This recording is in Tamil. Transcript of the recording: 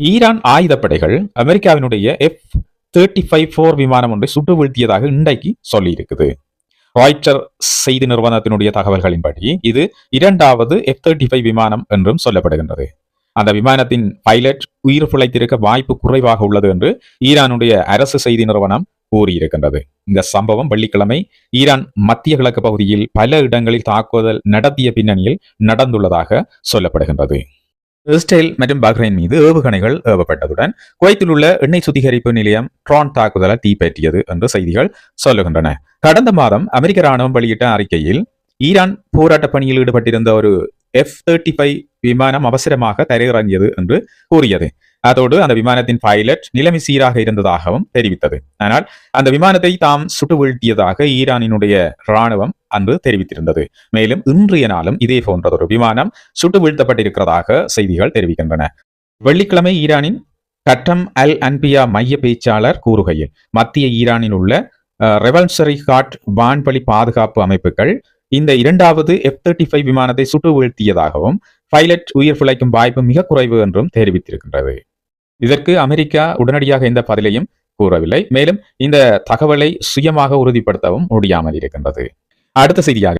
ஈரான் ஆயுதப்படைகள் அமெரிக்காவினுடைய F-35 விமானம் ஒன்றை சுட்டு வீழ்த்தியதாக இன்றைக்கு சொல்லி இருக்குது. ராய்ட்டர் செய்தி நிறுவனத்தினுடைய தகவல்களின்படி இது இரண்டாவது F-35 விமானம் என்றும் சொல்லப்படுகின்றது. அந்த விமானத்தின் பைலட் உயிர் பிழைத்திருக்க வாய்ப்பு குறைவாக உள்ளது என்று ஈரானுடைய அரசு செய்தி நிறுவனம் கூறியிருக்கின்றது. இந்த சம்பவம் வெள்ளிக்கிழமை ஈரான் மத்திய கிழக்கு பகுதியில் பல இடங்களில் தாக்குதல் நடத்திய பின்னணியில் நடந்துள்ளதாக சொல்லப்படுகின்றது. இஸ்ரேல் மற்றும் பஹ்ரைன் மீது ஏவுகணைகள் ஏவப்பட்டதுடன் குவைத்தில் உள்ள எண்ணெய் சுத்திகரிப்பு நிலையம் ட்ரோன் தாக்குதலால் தீப்பற்றியது என்று செய்திகள் சொல்லுகின்றன. கடந்த மாதம் அமெரிக்க ராணுவம் வெளியிட்ட அறிக்கையில் ஈரான் போராட்ட பணியில் ஈடுபட்டிருந்த ஒரு F-35 விமானம் அவசரமாக தரையிறங்கியது என்று கூறியது. அதோடு அந்த விமானத்தின் பைலட் நிலைமை சீராக இருந்ததாகவும் தெரிவித்தது. ஆனால் அந்த விமானத்தை தாம் சுட்டு வீழ்த்தியதாக ஈரானினுடைய ராணுவம் அன்று தெரிவித்திருந்தது. மேலும் இன்றைய நாளும் இதே போன்றதொரு விமானம் சுட்டு வீழ்த்தப்பட்டிருக்கிறதாக செய்திகள் தெரிவிக்கின்றன. வெள்ளிக்கிழமை ஈரானின் கட்டம் அல் அன்பியா மைய பேச்சாளர் கூறுகையில் மத்திய ஈரானில் உள்ள ரெவல்சரி காட் வான்வழி பாதுகாப்பு அமைப்புகள் இந்த இரண்டாவது F-35 விமானத்தை சுட்டு வீழ்த்தியதாகவும் பைலட் உயிர் பிழைக்கும் வாய்ப்பு மிக குறைவு என்றும் தெரிவித்திருக்கின்றது. இதற்கு அமெரிக்கா உடனடியாக எந்த பதிலையும் கூறவில்லை. மேலும் இந்த தகவலை சுயமாக உறுதிப்படுத்தவும் முடியாமல் இருக்கின்றது. அடுத்த செய்தியாக